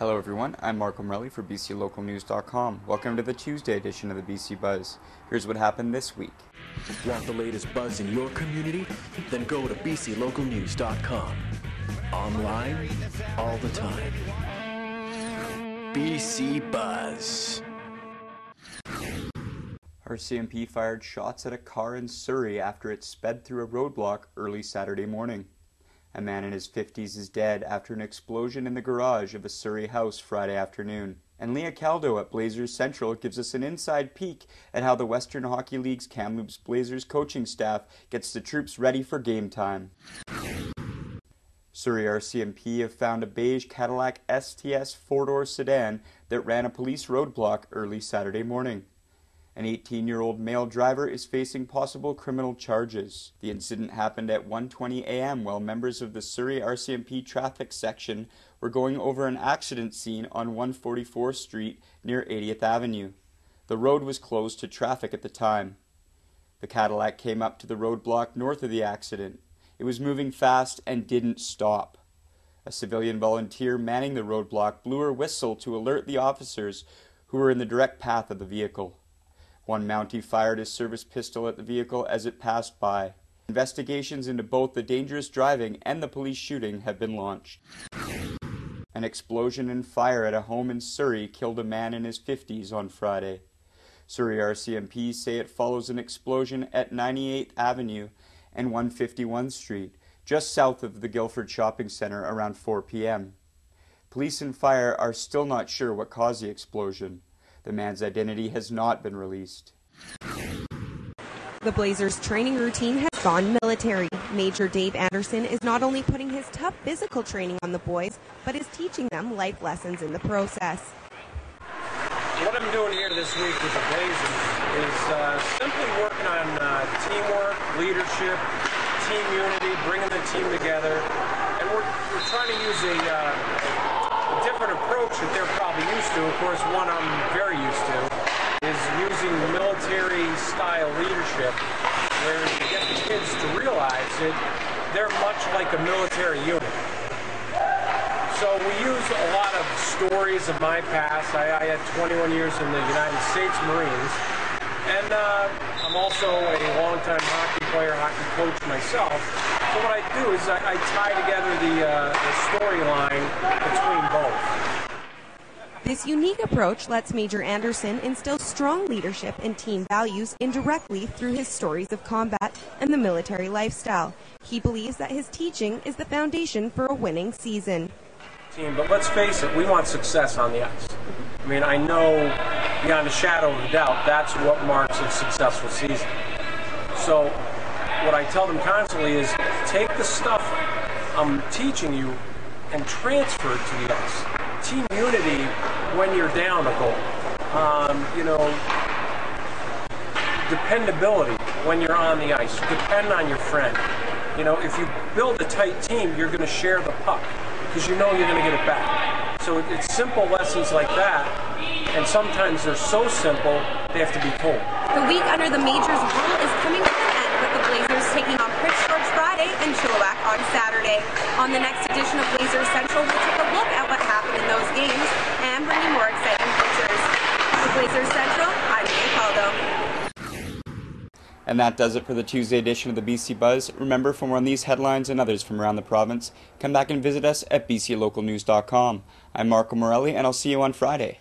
Hello everyone, I'm Marco Morelli for BCLocalNews.com. Welcome to the Tuesday edition of the BC Buzz. Here's what happened this week. Want the latest buzz in your community? Then go to BCLocalNews.com. Online, all the time. BC Buzz. RCMP fired shots at a car in Surrey after it sped through a roadblock early Saturday morning. A man in his 50s is dead after an explosion in the garage of a Surrey house Friday afternoon. And Leah Caldow at Blazers Central gives us an inside peek at how the Western Hockey League's Kamloops Blazers coaching staff gets the troops ready for game time. Surrey RCMP have found a beige Cadillac STS four-door sedan that ran a police roadblock early Saturday morning. An 18-year-old male driver is facing possible criminal charges. The incident happened at 1:20 a.m. while members of the Surrey RCMP traffic section were going over an accident scene on 144th Street near 80th Avenue. The road was closed to traffic at the time. The Cadillac came up to the roadblock north of the accident. It was moving fast and didn't stop. A civilian volunteer manning the roadblock blew her whistle to alert the officers who were in the direct path of the vehicle. One Mountie fired his service pistol at the vehicle as it passed by. Investigations into both the dangerous driving and the police shooting have been launched. An explosion and fire at a home in Surrey killed a man in his 50s on Friday. Surrey RCMP say it follows an explosion at 98th Avenue and 151st Street, just south of the Guildford Shopping Centre around 4 p.m. Police and fire are still not sure what caused the explosion. The man's identity has not been released. The Blazers' training routine has gone military. Major Dave Anderson is not only putting his tough physical training on the boys, but is teaching them life lessons in the process. What I'm doing here this week with the Blazers is simply working on teamwork, leadership, team unity, bringing the team together, and we're trying to use a different approach that they're probably used to. Of course, one I'm very used to is using military-style leadership, where you get the kids to realize that they're much like a military unit. So we use a lot of stories of my past. I had 21 years in the United States Marines, and I'm also a longtime hockey player, hockey coach myself. So what I do is I tie together the storyline between both. This unique approach lets Major Anderson instill strong leadership and team values indirectly through his stories of combat and the military lifestyle. He believes that his teaching is the foundation for a winning season. But let's face it, we want success on the ice. I mean, I know beyond a shadow of a doubt that's what marks a successful season. So what I tell them constantly is take the stuff I'm teaching you and transfer it to the ice. Team unity when you're down a goal. Dependability when you're on the ice. Depend on your friend. If you build a tight team, you're going to share the puck because you know you're going to get it back. So it's simple lessons like that, and sometimes they're so simple they have to be told. The week under the Majors' rule is coming to an end, with the Blazers taking on Prince George Friday and Chilliwack on Saturday. On the next edition of Blazers Central, we'll take a look at what happened in those games and bring you more exciting pictures. For Blazers Central, I'm Leah Caldow. And that does it for the Tuesday edition of the BC Buzz. Remember, for more on these headlines and others from around the province, come back and visit us at BCLocalNews.com. I'm Marco Morelli, and I'll see you on Friday.